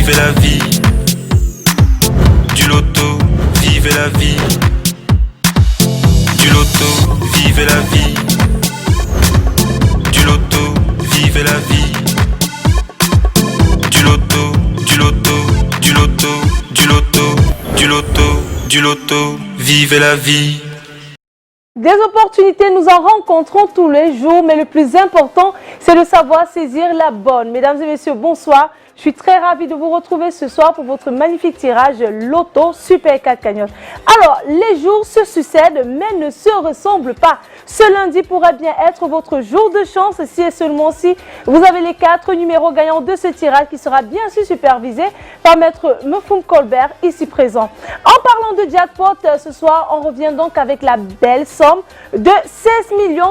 vivez la vie. Du loto, vivez la vie. Du loto, vivez la vie. Du loto, vivez la vie. Du loto, du loto, du loto, du loto, du loto, du loto, vivez la vie. Des opportunités, nous en rencontrons tous les jours, mais le plus important, c'est de savoir saisir la bonne. Mesdames et messieurs, bonsoir. Je suis très ravie de vous retrouver ce soir pour votre magnifique tirage Loto Super 4 cagnottes. Alors, les jours se succèdent, mais ne se ressemblent pas. Ce lundi pourrait bien être votre jour de chance si et seulement si vous avez les 4 numéros gagnants de ce tirage qui sera bien sûr supervisé par Maître Moufoum Colbert ici présent. En parlant de jackpot, ce soir, on revient donc avec la belle somme de 16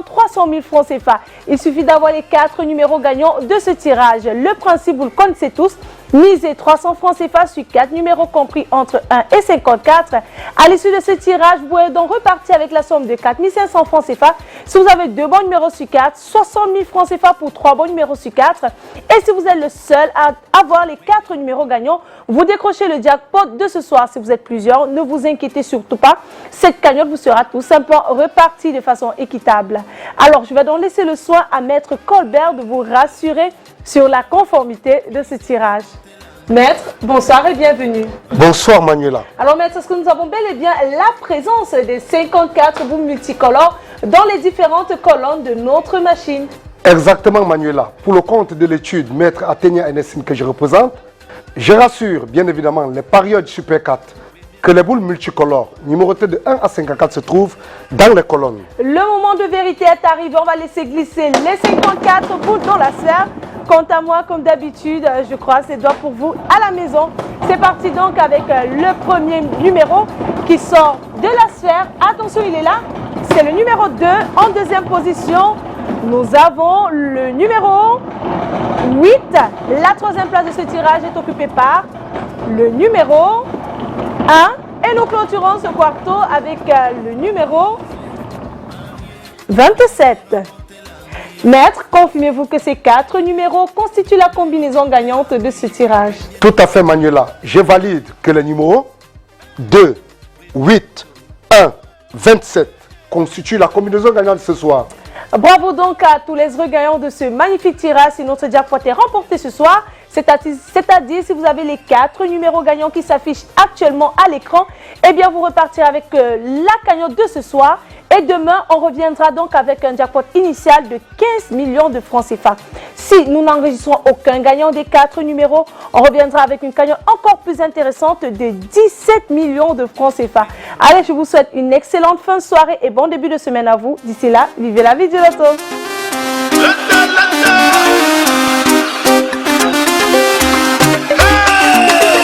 300 000 francs CFA. Il suffit d'avoir les 4 numéros gagnants de ce tirage. Le principe, vous le connaissez tous. Misez 300 francs CFA sur 4 numéros compris entre 1 et 54. À l'issue de ce tirage, vous pouvez donc repartir avec la somme de 4 500 francs CFA. Si vous avez 2 bons numéros sur 4, 60 000 francs CFA pour 3 bons numéros sur 4. Et si vous êtes le seul à avoir les 4 numéros gagnants, vous décrochez le jackpot de ce soir. Si vous êtes plusieurs, ne vous inquiétez surtout pas. Cette cagnotte vous sera tout simplement repartie de façon équitable. Alors, je vais donc laisser le soin à Maître Colbert de vous rassurer sur la conformité de ce tirage. Maître, bonsoir et bienvenue. Bonsoir Manuela. Alors Maître, est-ce que nous avons bel et bien la présence des 54 boules multicolores dans les différentes colonnes de notre machine? Exactement Manuela. Pour le compte de l'étude Maître Athénia Enessim que je représente, je rassure bien évidemment les périodes Super 4 que les boules multicolores numérotées de 1 à 54 se trouvent dans les colonnes. Le moment de vérité est arrivé, on va laisser glisser les 54 boules dans la sphère. Quant à moi, comme d'habitude, je crois c'est doigt pour vous à la maison. C'est parti donc avec le premier numéro qui sort de la sphère. Attention, il est là. C'est le numéro 2. En deuxième position, nous avons le numéro 8. La troisième place de ce tirage est occupée par le numéro 1. Et nous clôturons ce quarto avec le numéro 27. Maître, confirmez-vous que ces 4 numéros constituent la combinaison gagnante de ce tirage? Tout à fait Manuela. Je valide que les numéros 2, 8, 1, 27 constituent la combinaison gagnante ce soir. Bravo donc à tous les regagnants de ce magnifique tirage. Si notre jackpot est remporté ce soir, c'est-à-dire si vous avez les 4 numéros gagnants qui s'affichent actuellement à l'écran, eh bien vous repartirez avec la cagnotte de ce soir. Et demain, on reviendra donc avec un jackpot initial de 15 millions de francs CFA. Si nous n'enregistrons aucun gagnant des 4 numéros, on reviendra avec une cagnotte encore plus intéressante de 17 millions de francs CFA. Allez, je vous souhaite une excellente fin de soirée et bon début de semaine à vous. D'ici là, vivez la vie du loto.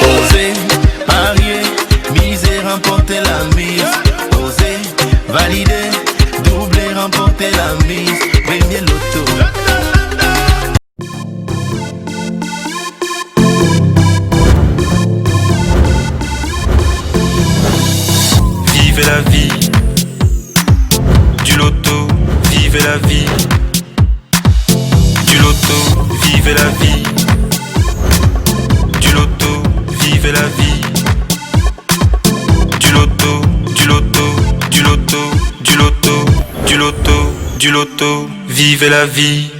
Oser, parier, miser, remporter la mise. Oser, valider, doubler, remporter la mise. Premier loto. Vivez la vie. Du loto, vivez la vie. Du loto, vivez la vie. Du loto, vivez la vie. Du loto, du loto, du loto, du loto, du loto, du loto, vivez la vie.